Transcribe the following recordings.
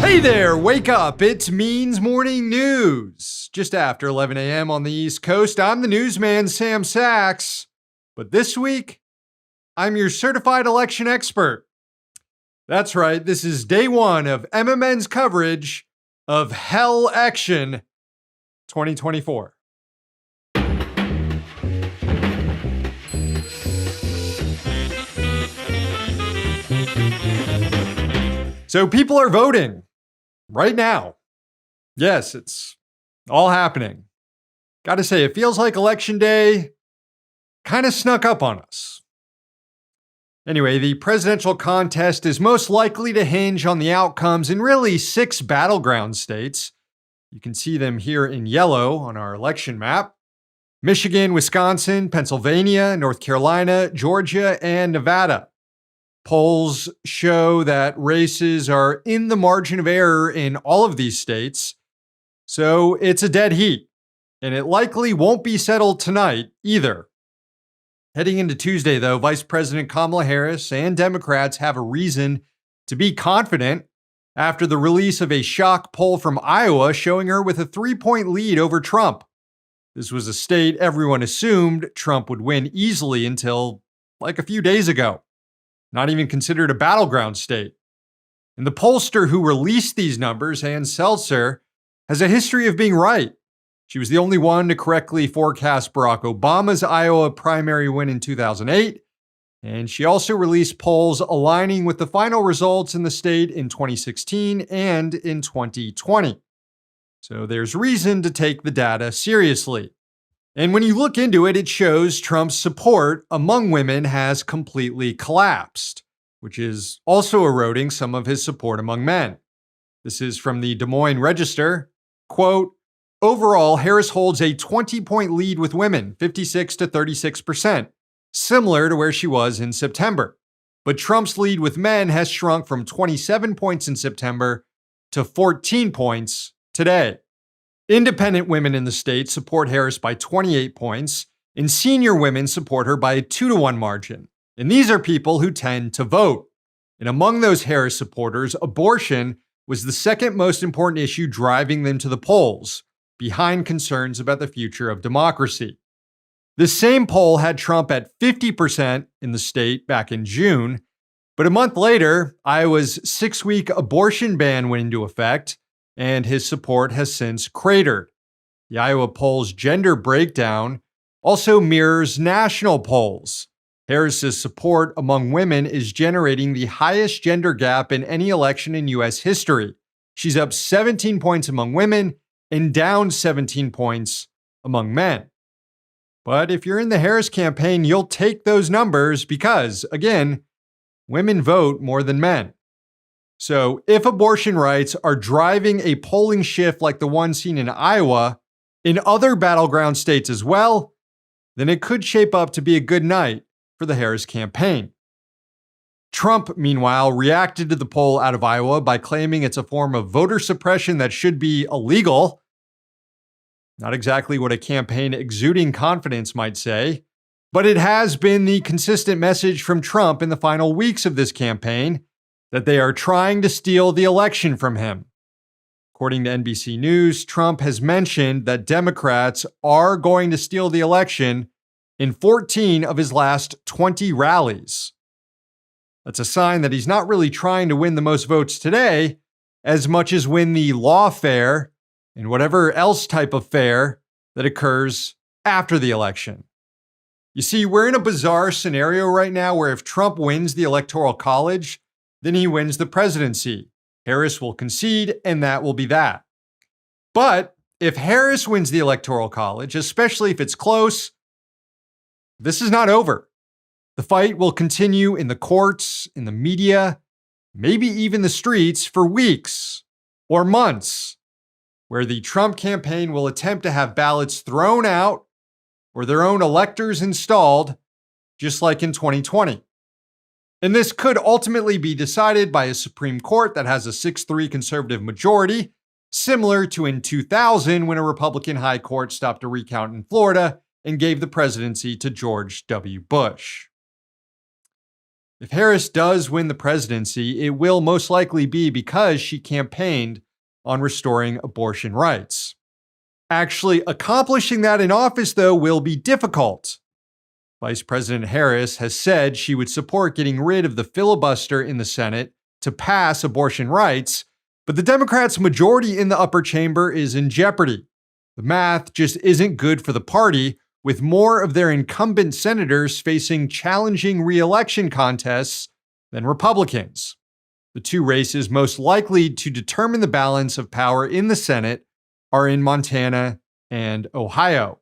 Hey there, wake up. It's Means Morning News. Just after 11 a.m. on the East Coast, I'm the newsman, Sam Sachs. But this week, I'm your certified election expert. That's right, this is day one of MMN's coverage of Hell Action 2024. So people are voting right now. Yes, it's all happening. Gotta say, it feels like election day kind of snuck up on us. Anyway, the presidential contest is most likely to hinge on the outcomes in really 6 battleground states. You can see them here in yellow on our election map: Michigan, Wisconsin, Pennsylvania, North Carolina, Georgia, and Nevada. Polls show that races are in the margin of error in all of these states, so it's a dead heat, and it likely won't be settled tonight either. Heading into Tuesday, though, Vice President Kamala Harris and Democrats have a reason to be confident after the release of a shock poll from Iowa showing her with a 3-point lead over Trump. This was a state everyone assumed Trump would win easily until like a few days ago. Not even considered a battleground state. And the pollster who released these numbers, Ann Seltzer, has a history of being right. She was the only one to correctly forecast Barack Obama's Iowa primary win in 2008. And she also released polls aligning with the final results in the state in 2016 and in 2020. So there's reason to take the data seriously. And when you look into it, it shows Trump's support among women has completely collapsed, which is also eroding some of his support among men. This is from the Des Moines Register. Quote, overall, Harris holds a 20-point lead with women, 56 to 36%, similar to where she was in September. But Trump's lead with men has shrunk from 27 points in September to 14 points today. Independent women in the state support Harris by 28 points, and senior women support her by a 2-to-1 margin. And these are people who tend to vote. And among those Harris supporters, abortion was the second most important issue driving them to the polls, behind concerns about the future of democracy. This same poll had Trump at 50% in the state back in June, but a month later, Iowa's 6-week abortion ban went into effect, and his support has since cratered. The Iowa poll's gender breakdown also mirrors national polls. Harris's support among women is generating the highest gender gap in any election in U.S. history. She's up 17 points among women and down 17 points among men. But if you're in the Harris campaign, you'll take those numbers because, again, women vote more than men. So if abortion rights are driving a polling shift like the one seen in Iowa, in other battleground states as well, then it could shape up to be a good night for the Harris campaign. Trump, meanwhile, reacted to the poll out of Iowa by claiming it's a form of voter suppression that should be illegal. Not exactly what a campaign exuding confidence might say, but it has been the consistent message from Trump in the final weeks of this campaign that they are trying to steal the election from him. According to NBC News, Trump has mentioned that Democrats are going to steal the election in 14 of his last 20 rallies. That's a sign that he's not really trying to win the most votes today, as much as win the lawfare and whatever else type of fair that occurs after the election. You see, we're in a bizarre scenario right now where if Trump wins the Electoral College, then he wins the presidency. Harris will concede, and that will be that. But if Harris wins the Electoral College, especially if it's close, this is not over. The fight will continue in the courts, in the media, maybe even the streets for weeks or months, where the Trump campaign will attempt to have ballots thrown out or their own electors installed, just like in 2020. And this could ultimately be decided by a Supreme Court that has a 6-3 conservative majority, similar to in 2000 when a Republican high court stopped a recount in Florida and gave the presidency to George W. Bush. If Harris does win the presidency, it will most likely be because she campaigned on restoring abortion rights. Actually accomplishing that in office, though, will be difficult. Vice President Harris has said she would support getting rid of the filibuster in the Senate to pass abortion rights, but the Democrats' majority in the upper chamber is in jeopardy. The math just isn't good for the party, with more of their incumbent senators facing challenging re-election contests than Republicans. The two races most likely to determine the balance of power in the Senate are in Montana and Ohio.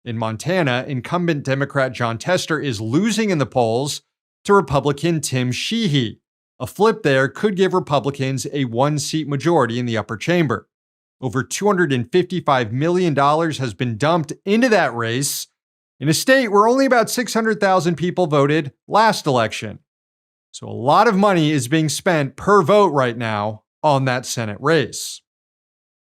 In Montana, incumbent Democrat Jon Tester is losing in the polls to Republican Tim Sheehy. A flip there could give Republicans a one-seat majority in the upper chamber. Over $255 million has been dumped into that race in a state where only about 600,000 people voted last election. So a lot of money is being spent per vote right now on that Senate race.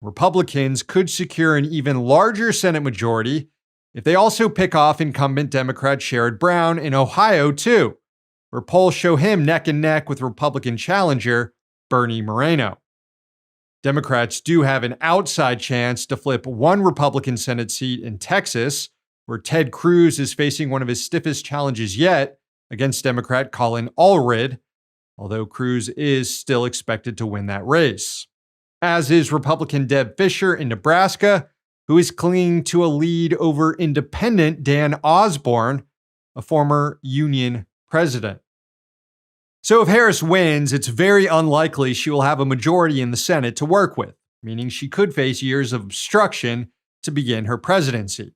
Republicans could secure an even larger Senate majority if they also pick off incumbent Democrat Sherrod Brown in Ohio, too, where polls show him neck and neck with Republican challenger Bernie Moreno. Democrats do have an outside chance to flip one Republican Senate seat in Texas, where Ted Cruz is facing one of his stiffest challenges yet against Democrat Colin Allred, although Cruz is still expected to win that race. As is Republican Deb Fischer in Nebraska, who is clinging to a lead over independent Dan Osborne, a former union president. So if Harris wins, it's very unlikely she will have a majority in the Senate to work with, meaning she could face years of obstruction to begin her presidency.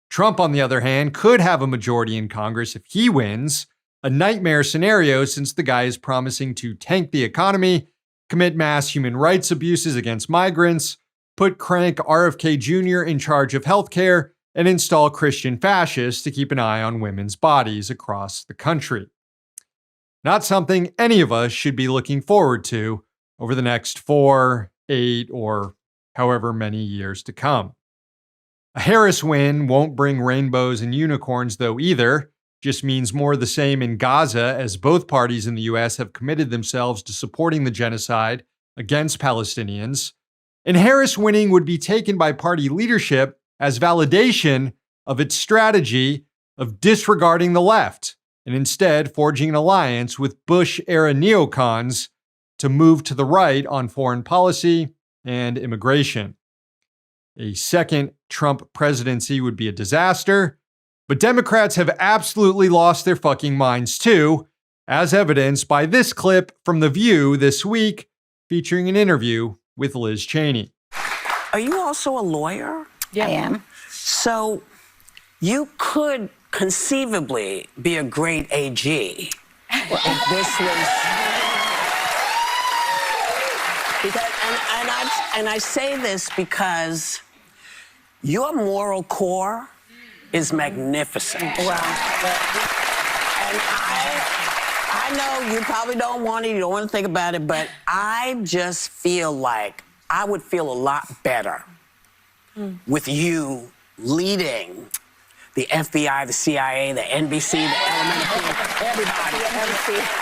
Trump, on the other hand, could have a majority in Congress if he wins, a nightmare scenario since the guy is promising to tank the economy, commit mass human rights abuses against migrants, put crank RFK Jr. in charge of healthcare, and install Christian fascists to keep an eye on women's bodies across the country. Not something any of us should be looking forward to over the next 4, 8, or however many years to come. A Harris win won't bring rainbows and unicorns, though, either. Just means more of the same in Gaza, as both parties in the U.S. have committed themselves to supporting the genocide against Palestinians. And Harris winning would be taken by party leadership as validation of its strategy of disregarding the left, and instead forging an alliance with Bush-era neocons to move to the right on foreign policy and immigration. A second Trump presidency would be a disaster, but Democrats have absolutely lost their fucking minds too, as evidenced by this clip from The View this week, featuring an interview with Liz Cheney. Are you also a lawyer? Yeah, I am. So you could conceivably be a great AG if this was... Because, and I say this because your moral core is magnificent. Wow. And I know you probably don't want it, you don't want to think about it, but I just feel like I would feel a lot better with you leading the FBI, the CIA, the NBC, the LMNT, everybody.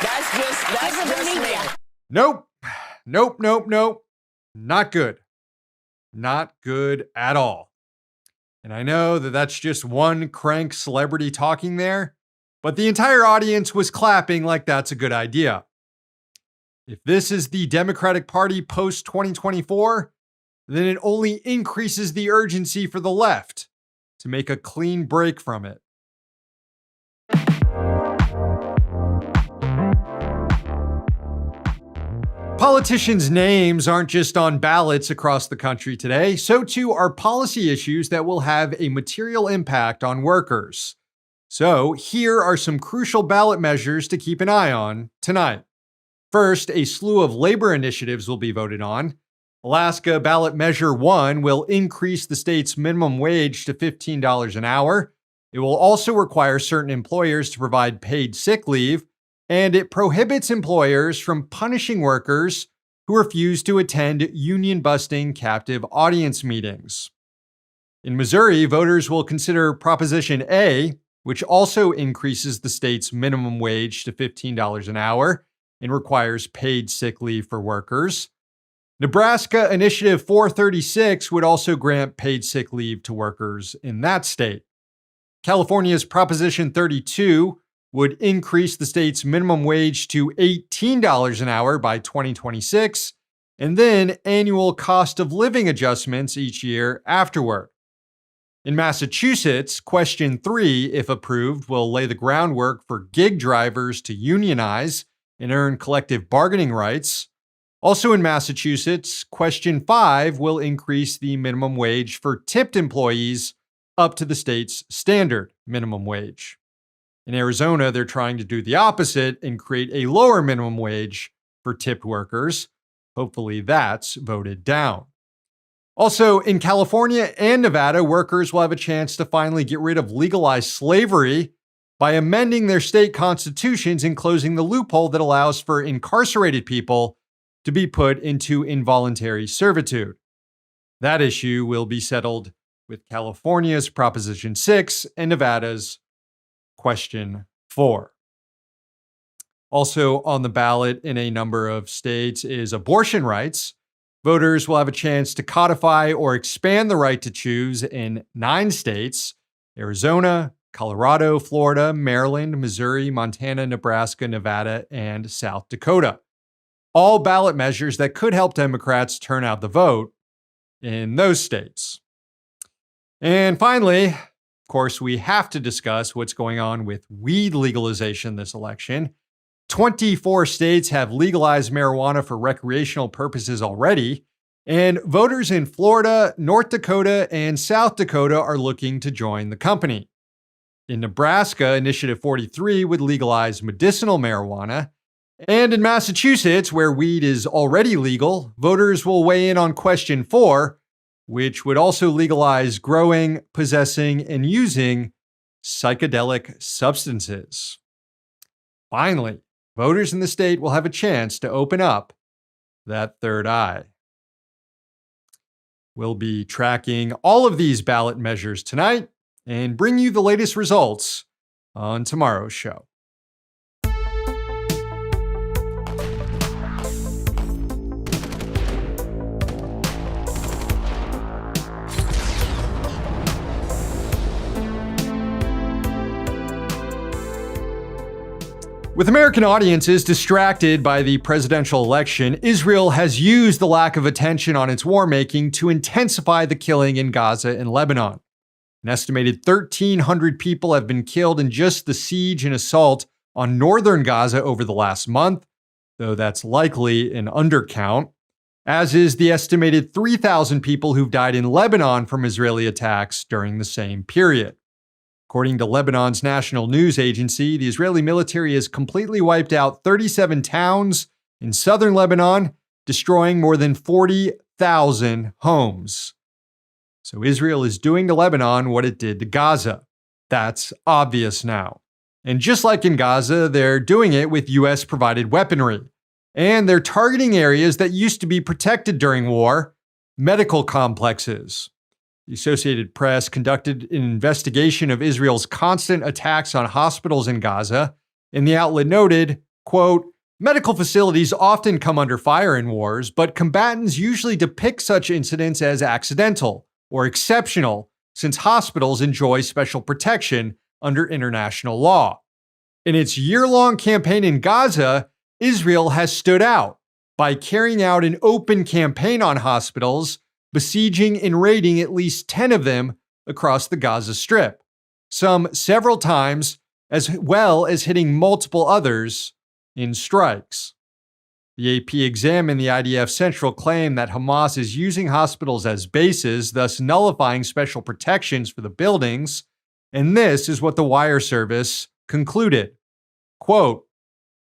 That's just me. Nope. Not good. Not good at all. And I know that that's just one crank celebrity talking there, but the entire audience was clapping like that's a good idea. If this is the Democratic Party post-2024, then it only increases the urgency for the left to make a clean break from it. Politicians' names aren't just on ballots across the country today, so too are policy issues that will have a material impact on workers. So here are some crucial ballot measures to keep an eye on tonight. First, a slew of labor initiatives will be voted on. Alaska Ballot Measure 1 will increase the state's minimum wage to $15 an hour. It will also require certain employers to provide paid sick leave, and it prohibits employers from punishing workers who refuse to attend union-busting captive audience meetings. In Missouri, voters will consider Proposition A, which also increases the state's minimum wage to $15 an hour and requires paid sick leave for workers. Nebraska Initiative 436 would also grant paid sick leave to workers in that state. California's Proposition 32 would increase the state's minimum wage to $18 an hour by 2026, and then annual cost of living adjustments each year afterward. In Massachusetts, Question 3, if approved, will lay the groundwork for gig drivers to unionize and earn collective bargaining rights. Also in Massachusetts, Question 5 will increase the minimum wage for tipped employees up to the state's standard minimum wage. In Arizona, they're trying to do the opposite and create a lower minimum wage for tipped workers. Hopefully that's voted down. Also, in California and Nevada, workers will have a chance to finally get rid of legalized slavery by amending their state constitutions and closing the loophole that allows for incarcerated people to be put into involuntary servitude. That issue will be settled with California's Proposition 6 and Nevada's Question 4. Also on the ballot in a number of states is abortion rights. Voters will have a chance to codify or expand the right to choose in 9 states: Arizona, Colorado, Florida, Maryland, Missouri, Montana, Nebraska, Nevada, and South Dakota. All ballot measures that could help Democrats turn out the vote in those states. And finally, of course, we have to discuss what's going on with weed legalization this election. 24 states have legalized marijuana for recreational purposes already, and voters in Florida, North Dakota, and South Dakota are looking to join the company. In Nebraska, Initiative 43 would legalize medicinal marijuana, and in Massachusetts, where weed is already legal, voters will weigh in on Question 4, which would also legalize growing, possessing, and using psychedelic substances. Finally, voters in the state will have a chance to open up that third eye. We'll be tracking all of these ballot measures tonight and bring you the latest results on tomorrow's show. With American audiences distracted by the presidential election, Israel has used the lack of attention on its war-making to intensify the killing in Gaza and Lebanon. An estimated 1,300 people have been killed in just the siege and assault on northern Gaza over the last month, though that's likely an undercount, as is the estimated 3,000 people who've died in Lebanon from Israeli attacks during the same period. According to Lebanon's national news agency, the Israeli military has completely wiped out 37 towns in southern Lebanon, destroying more than 40,000 homes. So Israel is doing to Lebanon what it did to Gaza. That's obvious now. And just like in Gaza, they're doing it with U.S.-provided weaponry. And they're targeting areas that used to be protected during war, medical complexes. The Associated Press conducted an investigation of Israel's constant attacks on hospitals in Gaza, and the outlet noted, quote, "Medical facilities often come under fire in wars, but combatants usually depict such incidents as accidental or exceptional, since hospitals enjoy special protection under international law. In its year-long campaign in Gaza, Israel has stood out by carrying out an open campaign on hospitals, besieging and raiding at least 10 of them across the Gaza Strip, some several times, as well as hitting multiple others in strikes." The AP examined the IDF's central claim that Hamas is using hospitals as bases, thus nullifying special protections for the buildings, and this is what the wire service concluded. Quote,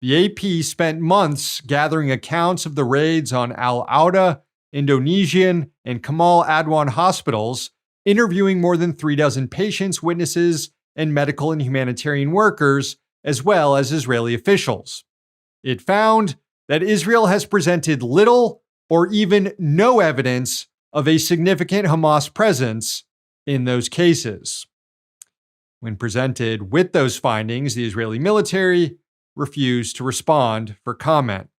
"The AP spent months gathering accounts of the raids on Al-Auda, Indonesian, and Kamal Adwan hospitals, interviewing more than 36 patients, witnesses, and medical and humanitarian workers, as well as Israeli officials. It found that Israel has presented little or even no evidence of a significant Hamas presence in those cases." When presented with those findings, the Israeli military refused to respond for comment.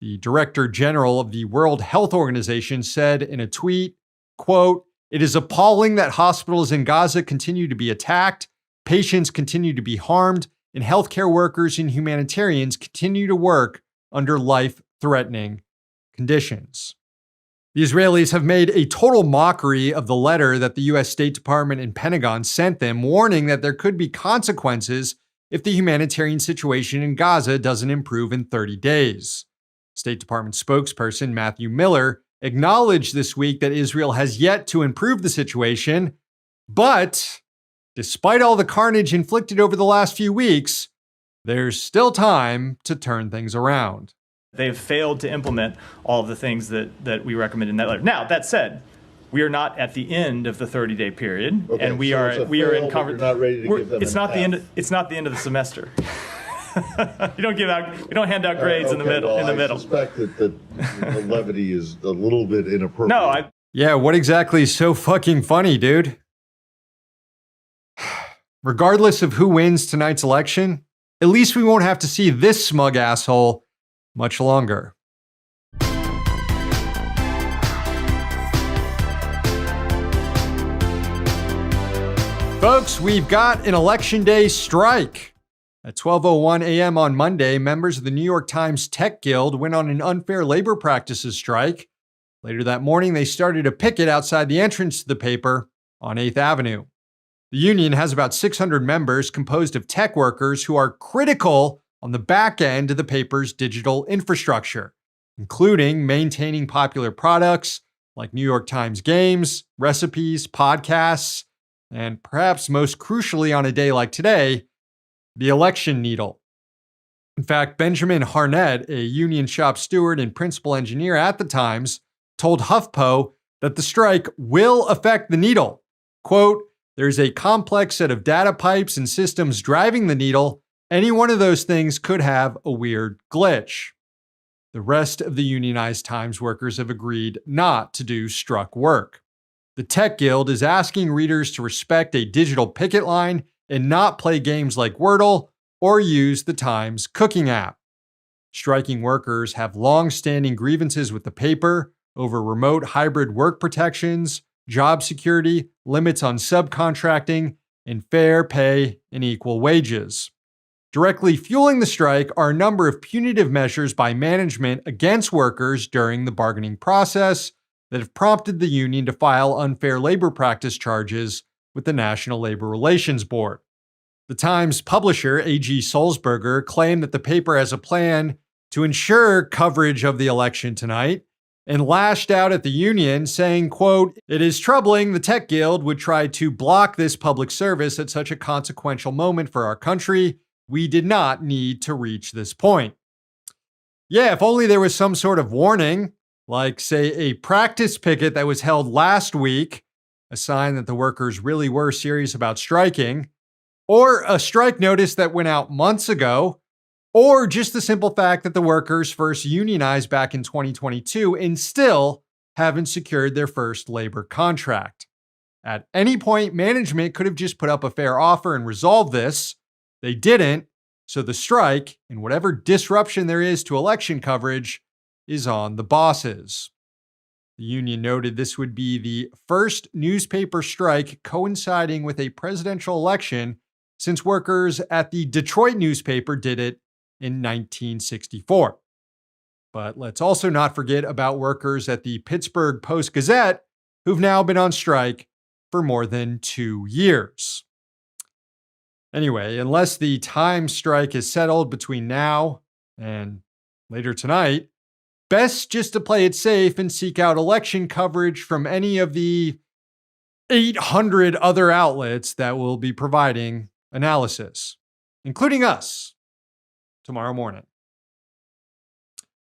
The Director General of the World Health Organization said in a tweet, quote, "It is appalling that hospitals in Gaza continue to be attacked, patients continue to be harmed, and healthcare workers and humanitarians continue to work under life-threatening conditions." The Israelis have made a total mockery of the letter that the U.S. State Department and Pentagon sent them, warning that there could be consequences if the humanitarian situation in Gaza doesn't improve in 30 days. State Department spokesperson Matthew Miller acknowledged this week that Israel has yet to improve the situation, but despite all the carnage inflicted over the last few weeks, there's still time to turn things around. They've failed to implement all of the things that we recommend in that letter. Now, that said, we are not at the end of the 30-day period, okay, and we so are in conversation. Not ready to give them it's not the end. It's not the end of the semester. You don't hand out grades in the middle. I suspect that the levity is a little bit inappropriate. No, Yeah, what exactly is so fucking funny, dude? Regardless of who wins tonight's election, at least we won't have to see this smug asshole much longer. Folks, we've got an election day strike. At 12:01 a.m. on Monday, members of the New York Times Tech Guild went on an unfair labor practices strike. Later that morning, they started a picket outside the entrance to the paper on 8th Avenue. The union has about 600 members composed of tech workers who are critical on the back end of the paper's digital infrastructure, including maintaining popular products like New York Times games, recipes, podcasts, and perhaps most crucially on a day like today, the election needle. In fact, Benjamin Harnett, a union shop steward and principal engineer at the Times, told HuffPo that the strike will affect the needle. Quote, "There's a complex set of data pipes and systems driving the needle. Any one of those things could have a weird glitch." The rest of the unionized Times workers have agreed not to do struck work. The Tech Guild is asking readers to respect a digital picket line and not play games like Wordle or use the Times cooking app. Striking workers have long-standing grievances with the paper over remote hybrid work protections, job security, limits on subcontracting, and fair pay and equal wages. Directly fueling the strike are a number of punitive measures by management against workers during the bargaining process that have prompted the union to file unfair labor practice charges with the National Labor Relations Board. The Times publisher, A.G. Sulzberger, claimed that the paper has a plan to ensure coverage of the election tonight and lashed out at the union, saying, quote, "It is troubling the Tech Guild would try to block this public service at such a consequential moment for our country. We did not need to reach this point." Yeah, if only there was some sort of warning, like, say, a practice picket that was held last week, a sign that the workers really were serious about striking, or a strike notice that went out months ago, or just the simple fact that the workers first unionized back in 2022 and still haven't secured their first labor contract. At any point, management could have just put up a fair offer and resolved this. They didn't, so the strike, and whatever disruption there is to election coverage, is on the bosses. The union noted this would be the first newspaper strike coinciding with a presidential election since workers at the Detroit newspaper did it in 1964. But let's also not forget about workers at the Pittsburgh Post-Gazette who've now been on strike for more than 2 years. Anyway, unless the Times strike is settled between now and later tonight, best just to play it safe and seek out election coverage from any of the 800 other outlets that will be providing analysis, including us, tomorrow morning.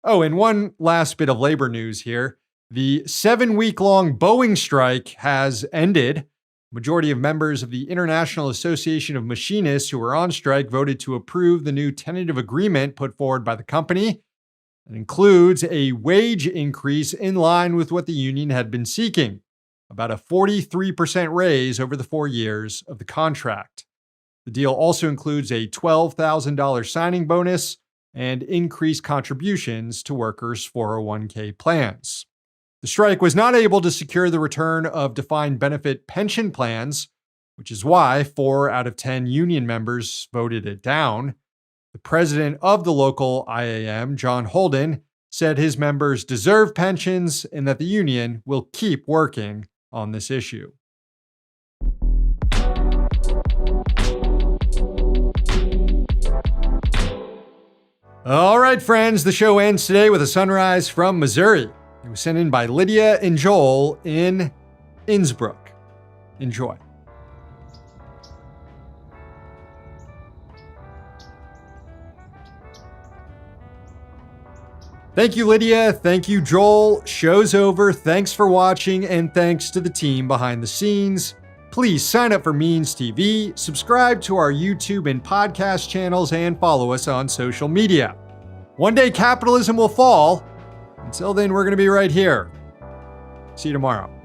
Oh, and one last bit of labor news here. The 7-week-long Boeing strike has ended. Majority of members of the International Association of Machinists who were on strike voted to approve the new tentative agreement put forward by the company. It includes a wage increase in line with what the union had been seeking. about a 43% raise over the 4 years of the contract. The deal also includes a $12,000 signing bonus and increased contributions to workers' 401k plans. The strike was not able to secure the return of defined benefit pension plans, which is why 4 out of 10 union members voted it down. The president of the local IAM, John Holden, said his members deserve pensions and that the union will keep working on this issue. All right, friends, the show ends today with a sunrise from Missouri. It was sent in by Lydia and Joel in Innsbruck. Enjoy. Thank you, Lydia. Thank you, Joel. Show's over. Thanks for watching, and thanks to the team behind the scenes. Please sign up for Means TV, subscribe to our YouTube and podcast channels, and follow us on social media. One day capitalism will fall. Until then, we're going to be right here. See you tomorrow.